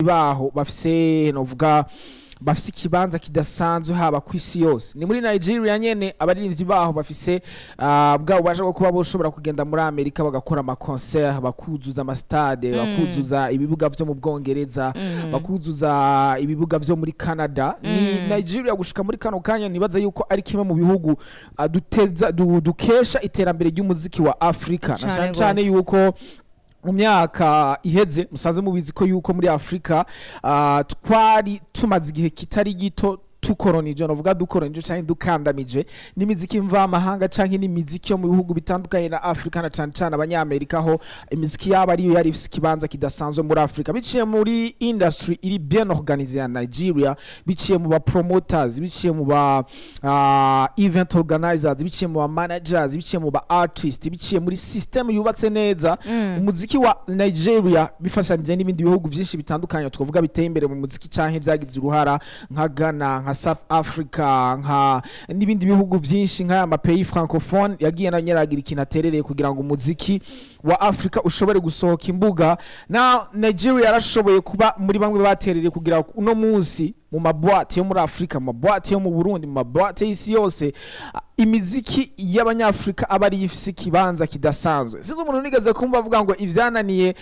baho bafise novuga bafise ikibanza kidasanzwe haba kwisi yose ni muri Nigeria nyene abaririmbyi baho bafise bwa baje kuba boshobora kugenda muri Amerika bagakora ama concert bakuzuza ama stade bakuzuza ibibuga vyo mu Bwongereza bakuzuza ibibuga vyo muri Canada ni Nigeria gushika muri kano kanya nibaza yuko ari kimwe mu bihugu dukesha iterambere ry'umuziki wa Afrika na cyane yuko mu myaka iheze musaze mubizi ko yuko muri Afrika twari tumaze igihe kitari gito tukoronije novuga dukoronije cyane dukandamije n'imiziki mva mahanga canke n'imiziki yo mu bihugu bitandukanye na Afrika na cyane abanyamerika ho imiziki yaba ariyo yari ifise kibanza kidasanzwe muri Afrika biciye muri industry iri bien organisée ya Nigeria biciye mu ba promoters biciye mu ba event organizers biciye mu ba managers biciye mu ba artists biciye muri system yubatse neza umuziki wa Nigeria bifashanije n'ibindi bihugu byinshi bitandukanye twavuga biteye imbere mu muziki canke byagize uruhara nka Ghana South Africa nka n'ibindi bihugu byinshi nka ama pays francophone yagiye na nyeragira ikintu aterereye kugira ngo umuziki wa Afrika ushobore gusohoka imbuga na Nigeria yarashoboye kuba muri bamwe baterereye kugira uno munsi mu mabwate yo muri Afrika mu mabwate yo mu Burundi mu mabwate y'isi yose imiziki y'abanyafrika abari yifise kibanza kidasanzwe sinzo umuntu nigeze kumva avuga ngo ivyananiye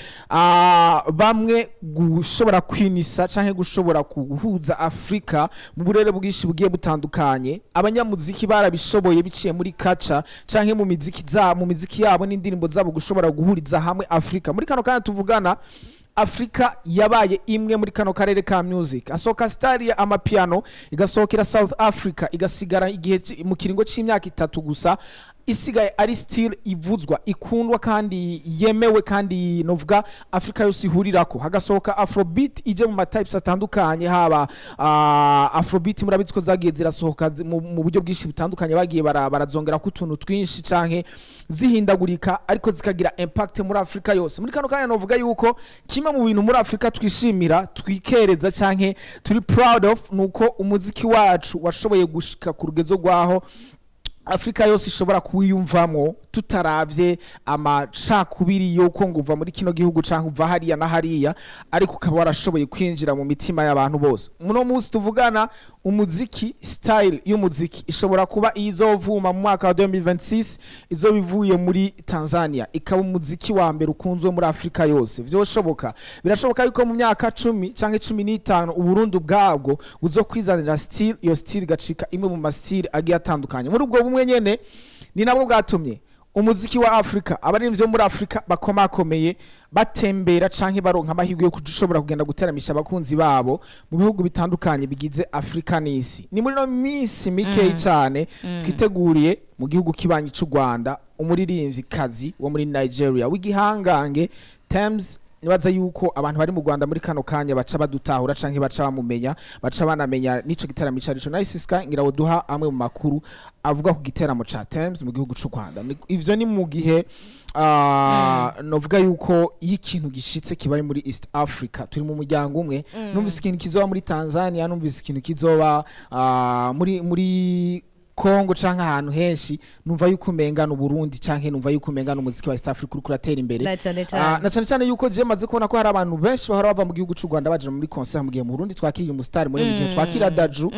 bamwe gushobora kwinisa canke gushobora kuhuza Afrika mu burere bwishi bugiye butandukanye abanyamuziki barabishoboye biciye muri kaca canke mu miziki yabo n'indirimbo zabo gushobora guhuriza hamwe Afrika muri kano kana tuvugana Afrika yabaye imwe muri kano karere ka music asoka star ya amapiano igasokera South Africa igasigara igihe mu kiringo c'imyaka 3 gusa isigaye ari still ivuzwa ikundwa kandi yemewe kandi novuga Afrika yose ihurirako hagasohoka Afrobeat ije mu types atandukanye haba Afrobeat murabitsko zagiye zirasohoka mu buryo bwishi butandukanye bagiye barazongera ku tuntu twinshi canke zihindagurika ariko zikagira impact muri Afrika yose muri kano kanya novuga yuko kimwe mu bintu muri Afrika twishimira twikereza canke turi proud of nuko umuziki wacu washoboye gushika ku rugezo rwaho Afrika yose ishobora kuwiyumvamo tutaravye amacakubiri yo ko nguva muri kino gihugu canke uva hariya na hariya ariko ukaba warashoboye kwinjira mu mitima y'abantu bose muno munsi tuvugana umuziki style y'umuziki ishobora kuba izovuma mu mwaka wa 2026 izobivuye muri Tanzania ikaba umuziki wa mbere ukunzwe muri Afrika yose vyoshoboka birashoboka yuko mu myaka 10 canke 15 uburundi bwabwo uzokwizanira style iyo style gacika imwe mu mastyle agiye atandukanye muri ubwo bumwe nyene ni nabwo bwatumye umuziki wa Afrika abarimvye muri Afrika bakomakomeye batembera canke baronka amahirwe yo kudushobora kugenda guteramisha abakunzi babo mu bihugu bitandukanye bigize Afrika n'isi ni muri no minsi mikeye cyane twiteguriye mu gihugu kibanyi cy'u Rwanda umuririmbyi kazi wo muri Nigeria w'igihangange Tems nibaza yuko abantu bari mu Rwanda muri kano kanya baca badutahura canke baca bamumenya baca banamenya nico gitaramo cyarico Naisiska ngira woduha amwe mu makuru avuga ku giteramo ca Tems mu gihugu cy'u Rwanda ivyo ni mu gihe novuga yuko ikintu gishitse kibaye muri East Africa turi mu muryango umwe numvise ikintu kizoba muri Tanzania numvise ikintu kizoba muri Kongo canke ahantu henshi numva yuko umengana Burundi canke numva yuko umengana umuziki wa East Africa uri kuratera imbere na cyane yuko je maze kubona ko hari abantu benshi bahora bava mu gihugu cy'u Rwanda baje muri concert mu gihe mu Burundi twakiriye umustar muri gihe twakira Daju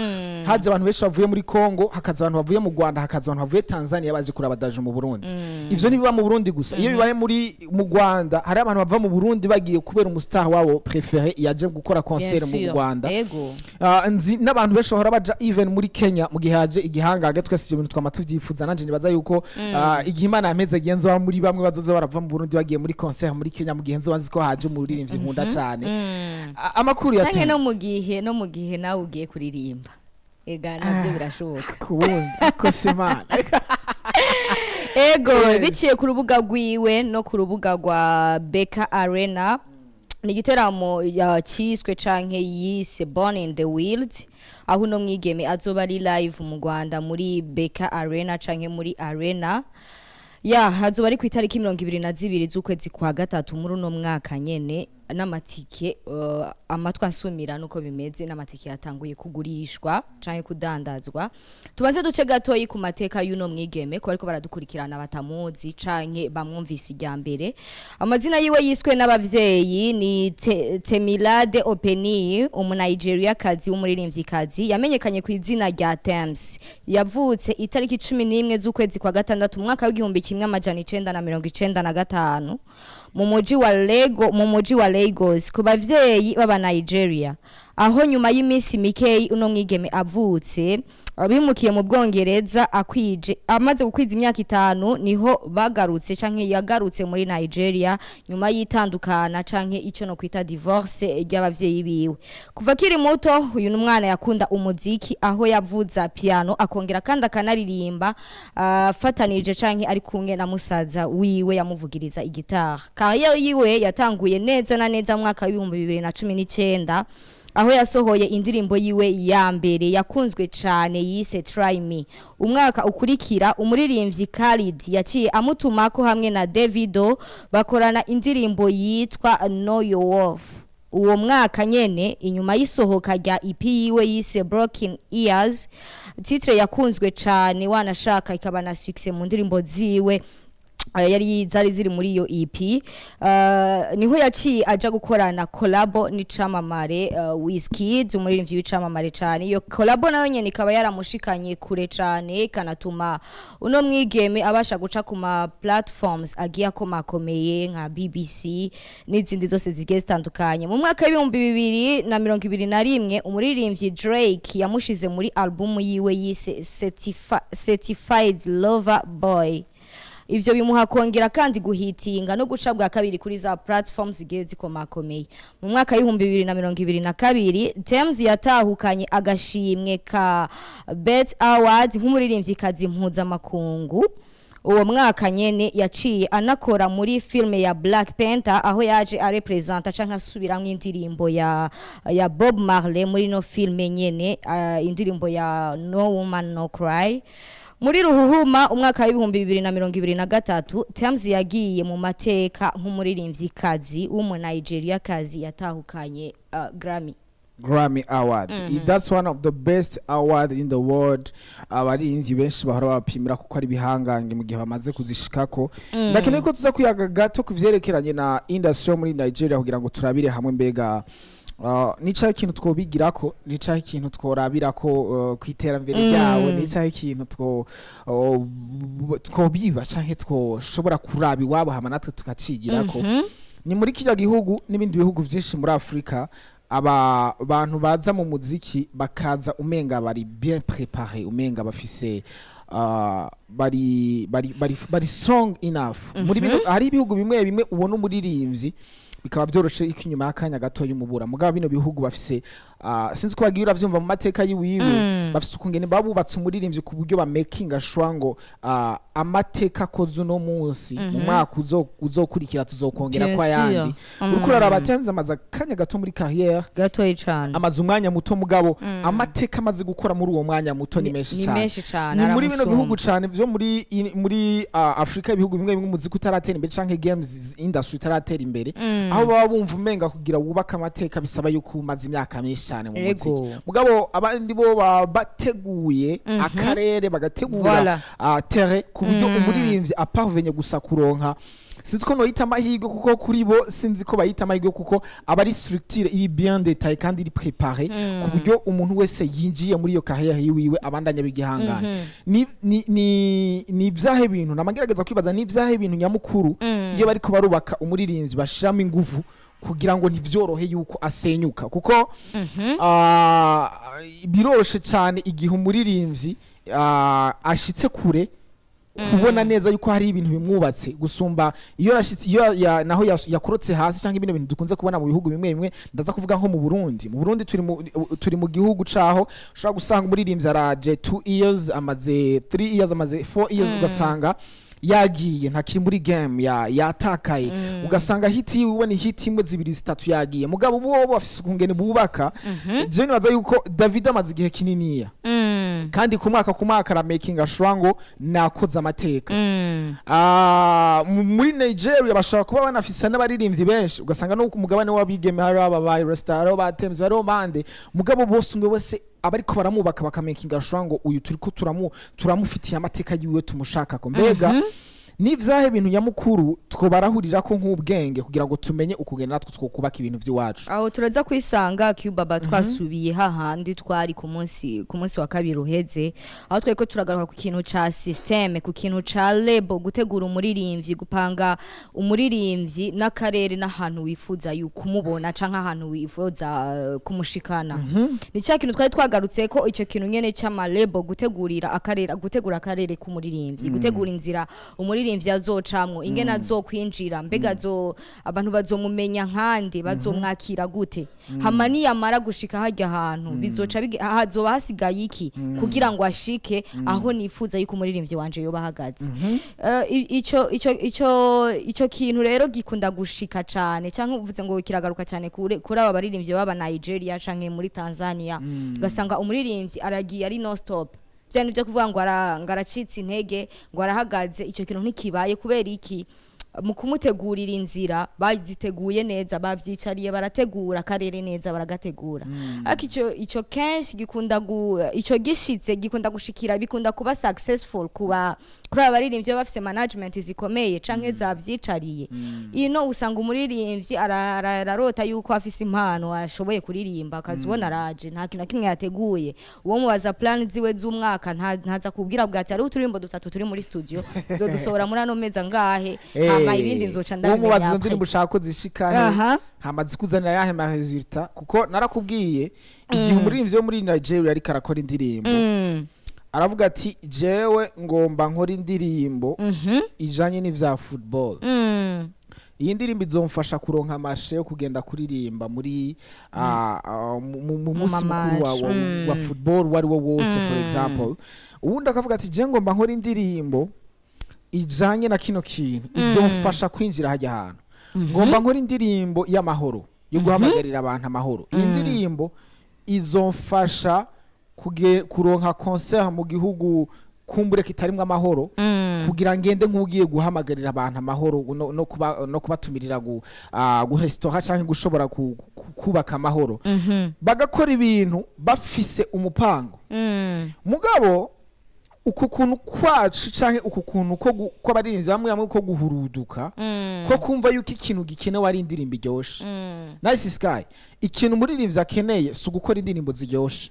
haje abantu benshi bavuye muri Kongo hakaza abantu bavuye mu Rwanda hakaza abantu bavuye Tanzania baje kuraba Daju mu Burundi ivyo nibiba mu Burundi gusa iyo bibaye mu Rwanda hari abantu bava mu Burundi bagiye kubera umustar wabo préféré yaje gukora concert mu Rwanda nzi n'abantu benshi bahora baja even muri Kenya mu gihe haje igihanga twese ibyo bintu twamatuvyifuza nanje nibaza yuko igihe Imana yameze genzo wa muri bamwe bazoza barava mu Burundi bagiye muri concert muri Kenya mu gihe nzo banzi ko haje umuririmbyi nkunda cyane amakuru ya cyane no mu gihe nawe ugiye kuririmba ega navyo birashoboka kubundi ko semana ego biciye ku rubuga rwiwe no ku rubuga rwa Beka Arena ni igiteramo cyiswe canke yise Born in the Wild aho no mwigeme azoba ari live mu Rwanda muri Beka Arena canke muri Arena hazoba ari ku itariki 22 z'ukwezi kwa gatatu muri no mwaka nyene n'amatike amatwa nsumira nuko bimeze n'amatike yatanguye kugurishwa canke kudandazwa. Tubaze duce gatoyi ku mateka y'uno mwigeme ko bariko baradukurikirana batamuzi canke bamwumvise ijya mbere. Amazina yiwe yiswe n'abavyeyi ni Temilade Openi, umu-Nigeria kazi w'umuririmvyikazi yamenyekanye ku izina rya Tems. Yavutse itariki 11 z'ukwezi kwa gatandatu mwaka w'igihumbi kimwe amajana 1995 mu muji wa Lagos ku bavyeyi baba Nigeria. Aho nyuma y'imisi mikeyi uno mwigeme avutse abimukiye mu Bwongereza amaze gukwiza imyaka 5 niho bagarutse canke yagarutse muri Nigeria nyuma y'itandukana canke ico no kwita divorce ry'abavyeyi biwe. Kuva kiri muto uyu numwana yakunda umuziki aho yavuza piano akongera kandi akanaririmba fatanije canke ari kumwe na musaza wiwe yamuvugiriza igitara. Kaya yiwe yatanguye neza na neza mwaka w'ibihumbi 2019 aho yasohoye indirimbo yiwe ya mbere yakunzwe cyane yise Try Me. Umwaka ukurikira umuririmbyi Khalid yaciye amutumako hamwe na Davido bakorana indirimbo yitwa Know Your Worth. Uwo mwaka nyene inyuma y'isohoka rya EP yiwe yise Broken Ears, titre yakunzwe cyane wanashaka ikaba na success mu ndirimbo ziwe yari ziri muri iyo EP. Niho yaciye aja gukorana collabo n'icamamare Wizkid umuririmbyi w'icamamare cyane. Iyo collabo nayo nyene ikaba yaramushikanye kure cyane kanatuma uno mwigeme abasha guca ku ma platforms agiye akomakomeye nka BBC n'izindi zose zigiye zitandukanye. Mu mwaka w'ibihumbi 2021 umuririmbyi Drake yamushize muri album yiwe yise Certified Lover Boy. Ivyo bimuha kongera kandi guhitinga no guca bwa kabiri kuri za platforms zigiye zikomakomeye. Mu mwaka w'ibihumbi 2022 Tems yatahukanye agashimwe ka Bet Awards nk'umuririmvyikazi mpuzamakungu. Uwo mwaka nyene yaciye anakora muri filme ya Black Panther aho yaje arepresenta canke asubiramwe indirimbo ya Bob Marley muri no filme nyene, indirimbo ya No Woman No Cry. Muri ruhuhuma umwaka w'ibihumbi 2023 Tems yagiye mu mateka nk'umuririmvyikazi w'umu-Nigeria kazi yatahukanye Grammy Award. That's one of the best awards in the world. Abarinzi benshi bahora bapimira kuko ari bihangange mu gihe bamaze kuzishikako. Ndakeneye ko tuza kuyaga gato kuvyerekeranye na industry muri Nigeria kugira ngo turabire hamwe mbega nica ikintu twobigirako, nica ikintu tworabirako kwiterambere ryawe, nica ikintu twobiba canke twoshobora kurabi wabo hama natwe tukacigirako. Ni muri kijya gihugu n'ibindi bihugu vyinshi muri Afrika aba bantu baza mu muziki bakaza umenga bari bien préparé, umenga bafise bari strong enough. Muri bino hari ibihugu bimwe ubona umuririmbyi bikaba byoroshe ikinyuma y'akanya gato y'umubura. Mugabo bino bihugu bafise sinzi ko bagira uravyumva mu mateka yiwiwe bafise ukungene babubatse umuririmbyi ku buryo ba making sure ngo amateka kozo no munsi mu mwaka uzokurikira tuzokongera kwa yandi. Uko raraba Tems amaze akanya gato muri carrière gato y'icana amaze umwanya muto mugabo amateka amaze gukora muri uwo mwanya muto ni menshi cyane. Ni muri bino bihugu cyane byo muri Afrika ibihugu bimwe umuziki utaratera imbere canke games industry itaratera imbere aho baba bumva umenga kugira wubaka amateka bisaba yuko umaze imyaka myinshi cyane mu muziki. Mugabo abandi bo bateguye akarere bagategura terre ku buryo umuririmbyi aparvenye gusa kuronka. Sinzi ko no yita amahirwe kuko kuri bo sinzi ko bayita amahirwe kuko abari structure iri bien détaillée kandi iri préparée ku buryo umuntu wese yinjiye muri iyo carrière yiwe abandanya bigihangana. Ni vyahe bintu namagerageza kwibaza ni vyahe bintu nyamukuru iyo bariko barubaka umuririmbyi bashiramo inguvu kugira ngo ntivyorohe yuko asenyuka kuko biroroshe cyane igihe umuririmbyi ashitse kure kubona neza yuko hari ibintu bimwubatse gusumba iyo naho yakorotse hasi cyangwa ibintu dukunze kubona mu bihugu bimwe ndaza kuvuga nko mu Burundi turi mu gihugu caho ushobora gusanga umuririmbyi araje 2 years amaze 3 years amaze 4 years ugasanga yagiye ntakiri muri game yatakaye ugasanga hiti yiwe ni hiti imwe zibiri zitatu yagiye mugabo bo bafise ukungene bubaka je nibaza yuko David amaze igihe kininiya kandi ku mwaka aramakinga sure ngo nakoze amateka muri Nigeria bashobora kuba banafise n'abaririmbyi benshi ugasanga no ku mugabane w'abigeme hari aba restaurant ba Tems bari bande mugabo bose umwe wese abariko baramubaka bakamakinga sure ngo uyu turiko turamufitiye amateka yiwe tumushaka ko mbega n'ivyahe bintu nyamukuru twobarahurira ko nk'ubwenge kugira ngo tumenye ukugenda natwe twokubaka ibintu vy'iwacu aho turaza kwisanga Cubaba twasubiye hahandi twari ku munsi wa kabiri uheze aho tweko turagaruka ku kintu ca systeme ku kintu ca label gutegura umuririmbyi gupanga umuririmbyi n'akarere n'ahantu wifuza yuko kumubona canka ahantu wifuza kumushikana ni cya kintu twari twagarutse ko ico kintu nyene c'ama label gutegura akarere k'umuririmbyi gutegura inzira umuririmbyi azocamwo ingene azokwinjira mbega abantu bazomumenya nkande bazomwakira gute hama niyamara gushika hajya ahantu bizoca hazoba hasigaye iki kugira ngo ashike aho nifuza yuko umuririmbyi wanje yoba hagaze ico kintu rero gikunda gushika cane canke uvuze ngo kiragaruka cyane kuri aba baririmbyi baba Nigeria canke muri Tanzania gasanga umuririmbyi aragiye ari no stop byane byo kuvuga ngo aracitse intege ngo arahagaze icyo kintu ntikibaye kubera iki mu kumutegurira inzira baziteguye neza bavyicariye barategura akarere neza baragategura ariko ico kenshi gikunda ico gishitse gikunda gushikira bikunda kuba successful kuri abaririmbyi bafise management zikomeye canke zavyicariye ino usanga umuririmbyi ararota yuko afise impano ashoboye kuririmba akazibona raje nta kintu kimwe yateguye uwo mubaza plan ziwe z'umwaka ntaza kubwira bwati ari uturimbo dutatu turi muri studio zodusohora muri ano meza ngahe ibindi nzoca ndamenya umubaza ndirimbo ushaka zishikahe hamaze kuzanira yahe ma resultat kuko narakubwiye igihe umuririmbyi wo muri Nigeria ariko arakora indirimbo aravuga ati jewe ngomba nkora indirimbo ijanye n'ivya football iyi ndirimbo izomfasha kuronka amashe yo kugenda kuririmba muri mu musi mukuru wa football wari wo wose for example ubundi akavuga ati je ngomba nkora indirimbo ijanye na kino kintu izomfasha kwinjira hajya ahantu ngomba nkora indirimbo y'amahoro yo guhamagarira abantu amahoro iyi ndirimbo izomfasha kuronka concert mu gihugu kumbure kitarimwe amahoro kugira ngende nk'ugiye guhamagarira abantu amahoro no kubatumirira restaurant canke gushobora kubaka amahoro bagakora ibintu bafise umupango mugabo uku kuntu kwacu canke uku kuntu ko abarinzi bamwe ko guhuruduka ko kumva yuko ikintu gikenewe ari indirimbo iryoshe nice sky ikintu umuririmbyi akeneye si ugukora indirimbo ziryoshe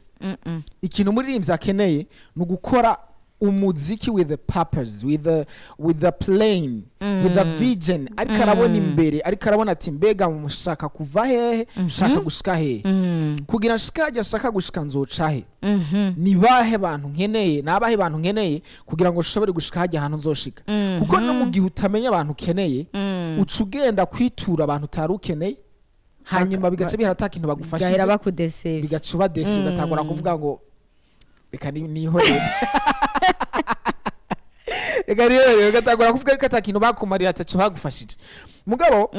ikintu umuririmbyi akeneye ni ugukora umuziki with the purpose with the plan with the vision ariko arabona imbere ariko arabona ati mbega mushaka kuva hehe shaka gushika hehe kugira shaka gushika nzoca he ni bahe bantu nkeneye nabahe bantu nkeneye kugira ngo shobore gushika hajya ahantu nzoshika kuko no mu gihe utamenya abantu ukeneye uca ugenda kwitura abantu utari ukeneye hanyuma bigaca bihara kintu bagufashije bigaca ubadesi ugatangura kuvuga ngo reka nihorere ega rero gatagura kuvuga ko atakintu bakumarira atacu bagufashije mugabo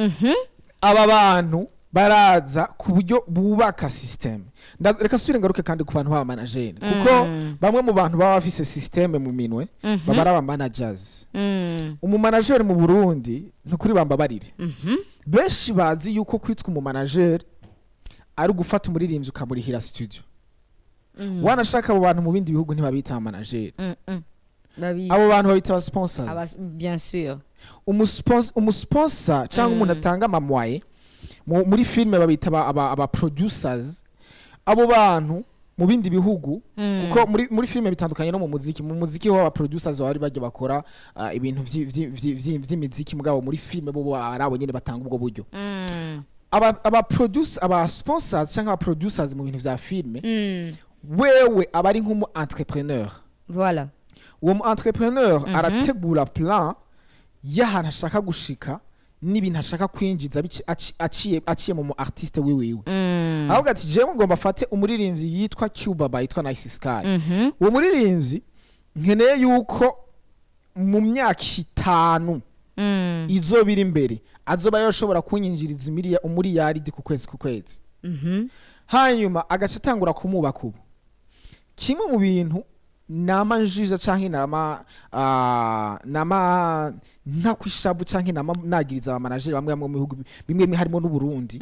aba bantu baraza ku buryo bubaka system reka subire ngaruke kandi ku bantu baba manager kuko bamwe mu bantu baba bafise system mu minwe baba ari aba managers umu manager mu Burundi ntukuri bambabarire benshi bazi yuko kwitwa umu manager ari gufata umuririmbyi ukamurihira studio wanashaka abo bantu mu bindi bihugu ntibabita manager abo bantu babita sponsors bien sûr umusponsor cyangwa umuntu atanga amamwaye muri filme babita aba producers abo bantu mu bindi bihugu kuko muri filme bitandukanye no mu muziki ho aba producers bari bajya bakora ibintu vy'imiziki mugabo muri filme bo arabo nyene batanga ubwo buryo aba sponsors cyangwa aba producers mu bintu vya filme wewe abari nk'umu entrepreneur voilà uwo mu entrepreneur arategura plan y'ahantu ashaka gushika n'ibintu ashaka kwinjiza aciye mu artiste wiwe ahubwo ati jewe ngomba fate umuririmbyi yitwa Cubaba yitwa Nice Sky uwo muririmbyi nkeneye yuko mu myaka 5 izobira imbere azoba yoshobora kunyinjiriza umuriyaridi ku kwezi hanyuma agaca atangura kumubaka ubu kimwe mu bintu nama njiza canke nama ntakwishavu canke nama nagiriza abamanageri bamwe mu bihugu bimwe harimo n'u Burundi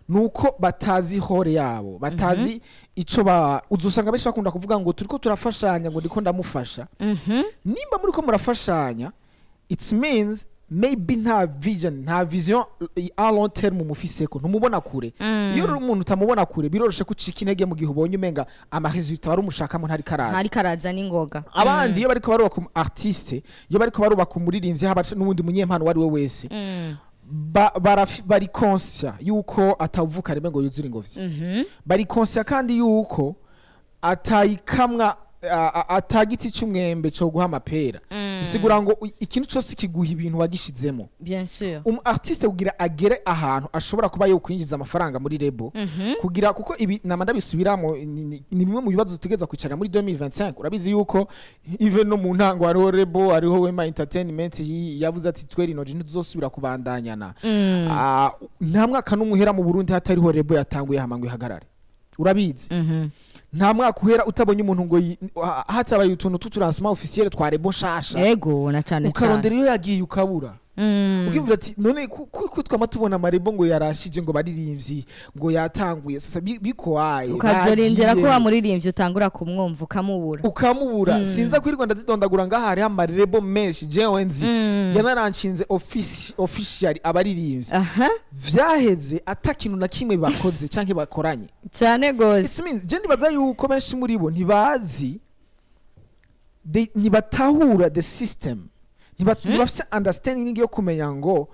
nuko batazi hore yabo batazi ico uzusanga benshi bakunda kuvuga ngo turiko turafashanya ngo ndiko ndamufasha nimba muri ko murafashanya it means maybe nta vision a long term mufiseko ntumubona kure iyo uri umuntu utamubona kure biroroshe kucika intege mu gihe ubonye umenga amaresultat wari umushakamo ntari karaza n'ingoga abandi iyo bariko barubaka artiste iyo bariko barubaka umuririmbyi haba n'ubundi munyempano wari we wese bari conscient yuko atavuka rimwe ngo yuzure ingobyi bari conscient kandi yuko atayikamwa atagiti cy'umwembe cyo guha amapera bisigura ngo ikintu cyose kiguha ibintu wagishizemo bien sûr artiste kugira agere ahantu ashobora kuba yo kwinjiza amafaranga muri lebo kugira kuko ibi namanda bisubiramo ni bimwe mu bibazo tutegeza kwicara muri 2025 urabizi yuko even no mu ntango hariho lebo hariho Wema Entertainment yavuze ati tweri no ntuzosubira kubandanyana nta mwaka n'umuhera mu Burundi hatariho lebo yatanguye hamangwe ihagarare urabizi nta mwaka uhera utabonye umuntu ngo hatabaye utuntu tuturansima officiel twa rebo shasha yego na cyane ukarondera iyo yagiye ukabura ukivuga ati none ko twama tubona amarebo ngo yarashije ngo baririmbyi ngo yatanguye sasa bikowaye ukazorindira ko wamuririmbyi utangura kumwumva ukamubura sinza kuri Rwanda zidondagura ngaha hari amarebo menshi jewe nzi yanaranshinze official abaririmbyi vyaheze atakintu na kimwe bakoze canke bakoranye cyane gose it means je ndibaza yuko benshi muri bo ntibazi ntibatahura the system ntibafise understanding yo kumenya ngo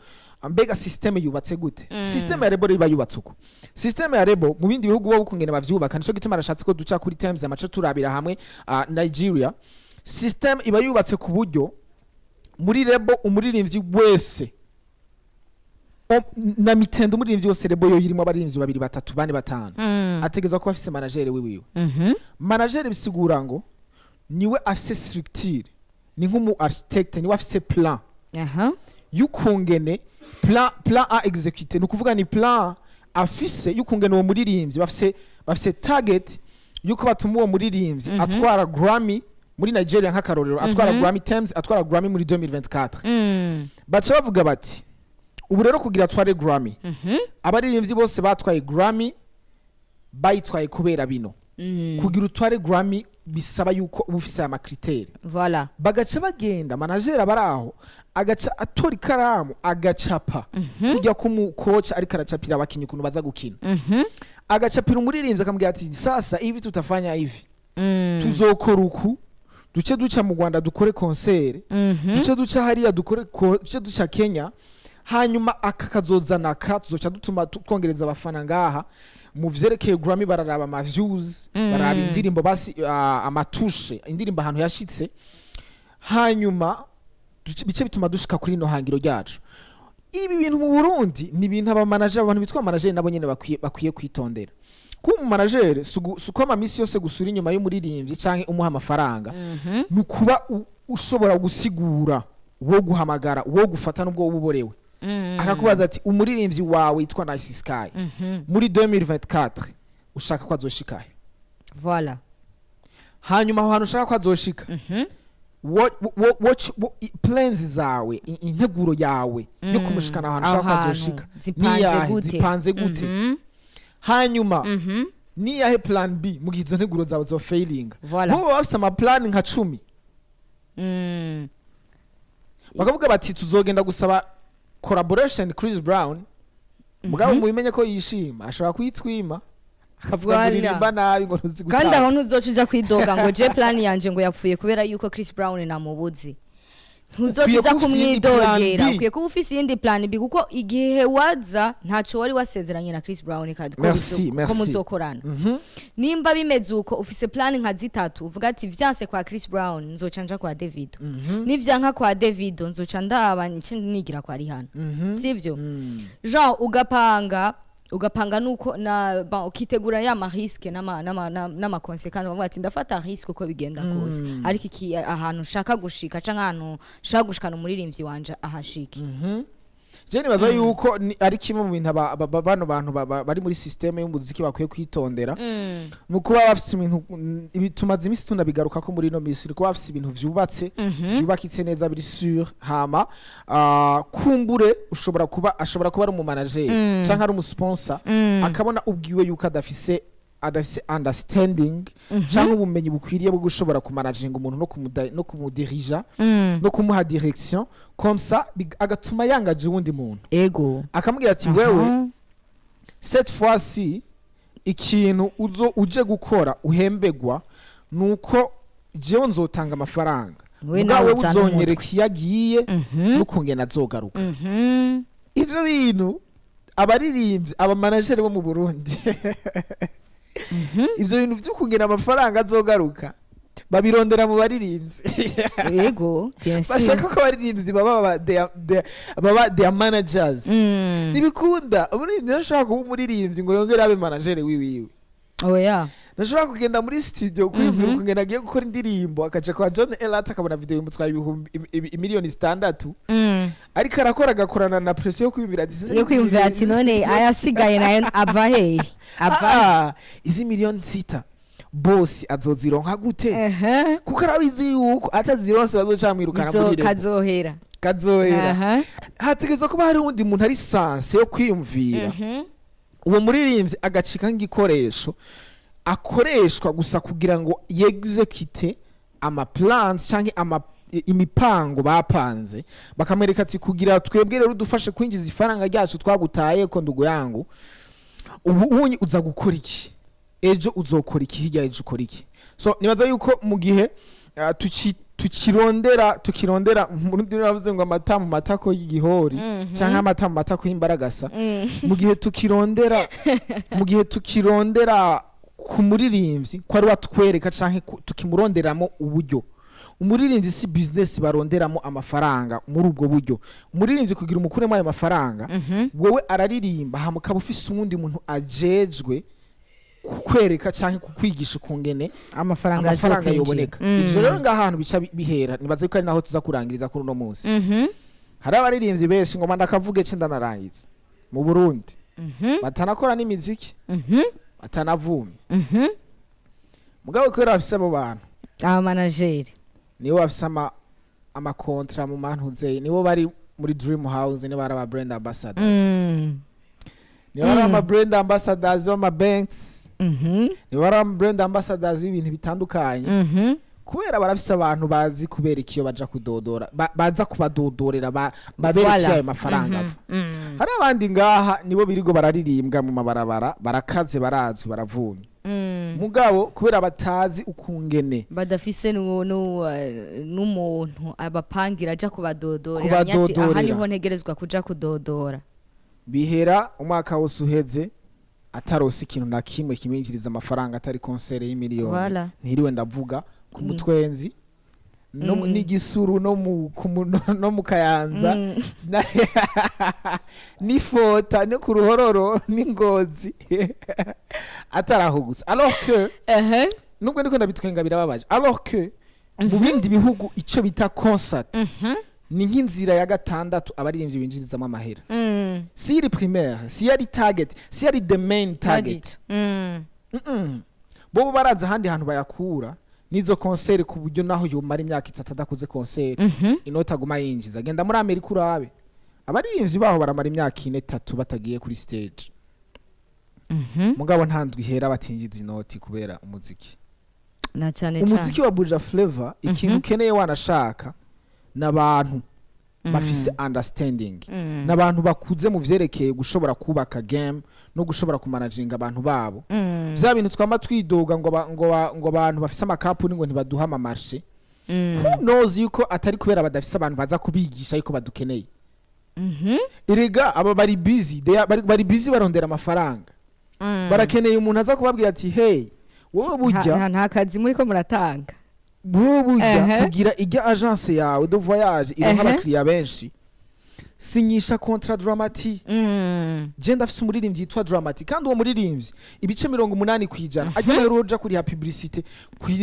mbega system yubatse gute system ya rebo riba yubatse uko system ya rebo mu bindi bihugu bo kungene bavyubaka nico gituma arashatse ko duca kuri Tems amace turabira hamwe Nigeria system iba yubatse ku buryo muri rebo umuririmbyi wese na mitendo umuririmbyi wose rebo yo yirimo abaririmbyi 2 3 4 5 ategezwa ko afise manager wiwe manager bisigura ngo niwe afise structure ni nk'umu architect niwe afise plan yukungene plan a exécuter no kuvuga ni plan afise yukungene uwo muririmbyi bafise target yuko batuma uwo muririmbyi atwara Grammy muri Nigeria nk'akarorero atwara Grammy Tems atwara Grammy muri 2024 baca bavuga bati ubu rero kugira atware Grammy abaririmbyi bose batwaye Grammy bayitwaye kubera bino kugira utware Grammy bisaba yuko ubufise ama critère voilà bagaca bagenda manager abaraho agaca atora ikaramu agacapa kujya kumukocha ariko aracapira abakinyi kuntu baza gukina agacapira umuririmbyi akamubwira ati sasa hivi tutafanya hivi tuzokora uku duce duca mu Rwanda dukore concert duce duca hariya duce duca Kenya hanyuma akakazozana tuzoca dutuma twongereza abafana ngaha mu vyerekeye Grammy bararaba ama views baraba indirimbo basi amatushe indirimbo ahantu yashitse hanyuma bice bituma dushika kuri no hangiro ryacu ibi bintu mu Burundi ni ibintu aba manager abantu bitwa manager nabo nyene bakwiye kwitondera ku mu manager suko amamisi yose gusura inyuma y'umuririmbyi canke umuha amafaranga nukuba ushobora gusigura wo guhamagara wo gufata nubwo ububorewe akakubaza ati umuririmbyi wawe yitwa Nice Sky muri 2024 ushaka ko azoshikayo voilà hanyuma aho hantu ushaka ko azoshika what plans zawe integuro yawe yo kumushikana ahantu ushaka ko azoshika zipanze gute hanyuma niyahe plan B mu gihe izo nteguro zawe zo failing bo bafise ama plan nka 10 bakavuga bati tuzogenda gusaba collaboration Chris Brown mugabo mubimenye ko yishima ashobora kwitwima akavuga ngo nabi ngo ntuzigutaka kandi aho ntuzocija kwidoga ngo je plan yanje ngo yapfuye kubera yuko Chris Brown namubuzi ntuzocija kumwidogera ukwiye kuba ufise iyindi plan B kuko igihe waza ntaco wari wasezeranye na Chris Brown kandi ko muzokorana nimba bimeze uko ufise plan nka zitatu uvuga ati vyanse kwa Chris Brown nzocanja kwa Davido nivyanka kwa Davido nzoca ndaba nigira kwa Rihanna sivyo genre ugapanga nuko na ukitegura ya mariske nama consequences bavuga ati ndafata risk uko bigenda kose ariko iki ahantu shaka gushika canke ahantu shaka gushikana umuririmbyi wanje ahashiki je nibaza yuko ari kimwe mu bintu bano bantu bari muri systeme y'umuziki bakwiye kwitondera mu kuba bafite ibintu tumaze imisi tunabigaruka ko muri no misi kuba bafite ibintu vyubatse vyubakitse neza biri sur hama kumbure ashobora kuba ari umu manager canke ari umu sponsor akabona ubwiwe yuko adafise understanding canke ubumenyi bukwiriye bwo gushobora kumanaginga umuntu no kumudirija no kumuha direction comme ça agatuma yangaje uwundi muntu ego akamubwira ati wewe cette fois-ci ikintu uje gukora uhembegwa nuko jewe nzotanga amafaranga nawe uzonyereka iyagiye n'ukungena azogaruka ivyo bintu abaririmbyi abamanageri bo mu Burundi ivyo bintu vyo kungena amafaranga azogaruka babirondera mu baririmbyi yego bashaka ko abaririmbyi baba their managers nibikunda umuririmbyi arashaka kuba umuririmbyi ngo yongere abe manager wiwiwe oya nashobora kugenda muri studio kwiyumvira ukungena agiye gukora indirimbo akaja kwa John Elata akabona video imutwaye miliyoni 6 ariko arakora agakorana na pressure yo kwiyumvira ati none ayasigaye nayo ava he izi miliyoni 6 boss azozironka gute kuko arabizi yuko atazironse bazocamwirukana muri kazohera hategezwa kuba hari undi muntu ari sanse yo kwiyumvira uwo muririmbyi agacika nk'igikoresho akoreshwa gusa kugira ngo yexecute ama plans canke imipango bapanze bakamwereka ati kugira twebwe rero dufashe kwinjiza ifaranga ryacu twagutaye ko ndugo yangu ubunyi uza gukora iki ejo uzokora iki hirya ejo ukora iki so nibaza yuko mu gihe tukirondera Burundi bavuze ngo amata mu matako y'igihori canke amata mu matako y'imbaragasa mu gihe tukirondera ku muririmbyi ko ari watwereka canke tukimuronderamo uburyo umuririmbyi si business baronderamo amafaranga muri ubwo buryo umuririmbyi kugira umukuremo ayo mafaranga wowe araririmba hamukaba ufise uwundi muntu ajejwe kukwereka canke kukwigisha ukungene amafaranga yoboneka ivyo rero ngahantu bica bihera nibaze ko ari naho tuza kurangiriza kuri uno munsi hari abaririmbyi benshi ngo mandakavuge ce ndanarangiza mu Burundi batanakora n'imiziki batanavumye mugabo ko bafise abo bantu abamanageri nibo bafise amakontra mu mantuze nibo bari muri Dream House nibo bari aba brand ambassadors nibo bari ama brand ambassadors b'ama banks nibo bari ama brand ambassadors b'ibintu bitandukanye kubera barafise abantu bazi kubera ikiyo baja kudodora baza kubadodorera babereka ayo mafaranga hari abandi ngaha nibo birigo bararirimbwa mu mabarabara barakaze barazwi baravumye mugabo kubera batazi ukungene badafise n'umuntu abapangira aja kubadodorera nyati aha niho ntegerezwa kuja kudodora bihera umwaka wose uheze atarose ikintu na kimwe kiminjiriza amafaranga atari concert y'imiliyoni ntiriwe ndavuga ku mutwenzi n'igisuru no mu kayanza n'ifota no ku ruhororo n'ingozi ataraho gusa alors que nubwo ndiko ndabitwenga birababaje alors que mu bindi bihugu ico bita concert ni nk'inzira ya gatandatu abaririmbyi binjirizamo amahera si iri primaire si yari target si yari the main target bo baraza handi hantu bayakura nizo concert ku buryo naho yomara imyaka 3 adakoze concert inota guma yinjiza genda muri Amerika urabe abaririmbyi baho baramara imyaka 4-3 batagiye kuri stage mugabo ntandwi hera batinjiza inoti kubera umuziki na cyane umuziki wa Buja Flavor ikintu keneye wanashaka n'abantu bafise understanding n'abantu bakuze mu vyerekeye gushobora kubaka game no gushobora kumanaginga abantu babo vya bintu twama twidoga ngo abantu bafise amakapu ngo ntibaduha amamarche who knows yuko atari kubera badafise abantu baza kubigisha yuko badukeneye irega aba bari busy barondera amafaranga barakeneye umuntu aza kubabwira ati hey wowe burya nta kazi muri ko muratanga burya kugira ijya agence yawe de voyage ironka abakiriya benshi sinyisha contrat dramatique je ndafise umuririmbyi yitwa dramatique kandi uwo muririmbyi ibice 80% ajya maheruja kuri publicité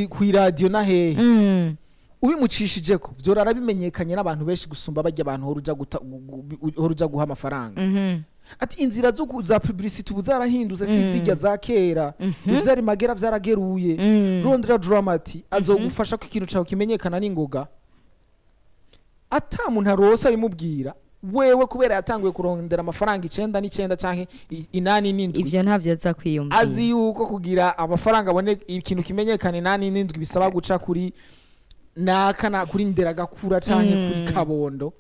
ku radio na hehe ubimucishije ko vyorara bimenyekanye n'abantu benshi gusumba bajya abantu horuja guha amafaranga ati inzira zo za publicity ubu zarahindutse sizijya za kera ivyari magera vyarageruye rondera dramati azogufasha ko ikintu cawe kimenyekana n'ingoga ata muntu arosa bimubwira wewe kubera yatanguye kurondera amafaranga 9 canke 8 ivyo ntavyo aza kwiyumvira azi yuko kugira amafaranga abone ikintu kimenyekana 8 bisaba guca kuri nakana kuri ndera gakura canke kuri kabondo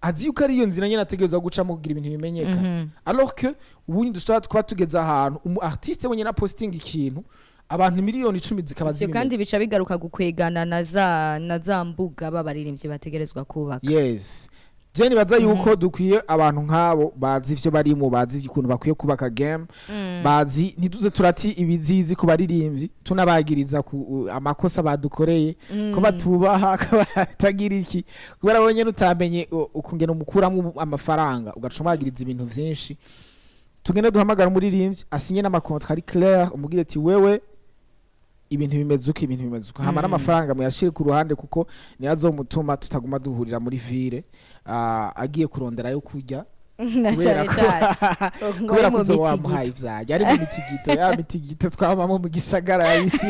azi yuko ari iyo nzira nyene ategerezwa gucamo kugira ibintu bimenyekana alors que ubundi dushobora kuba tugeze ahantu umu artiste wenye na posting ikintu abantu miliyoni 10 zikaba zimwe kandi bica bigaruka gukwegana na za mbuga babaririmbyi bategerezwa kubaka yes Jenny baza yuko dukwiye abantu nkabo bazi ivyo barimo bazi ikuntu bakwiye kubaka game bazi ntiduze turati ibizizi ku baririmbyi tunabagiriza ku amakosa badukoreye ko batubaha batagira iki kubera bonye nutamenye ukungena umukuramo amafaranga ugacumagiriza ibintu vyinshi tugende duhamagara umuririmbyi asinye n'amakontra ari clair umugire ati wewe ibintu bimeze uko hama n'amafaranga muyashire ku ruhande kuko ni azomutuma tutaguma duhurira muri ville agiye kurondera yo kurya kubera ko wamuhaye ivyaje ari mu mitigito ya mitigito twabamo mu gisagara y'isi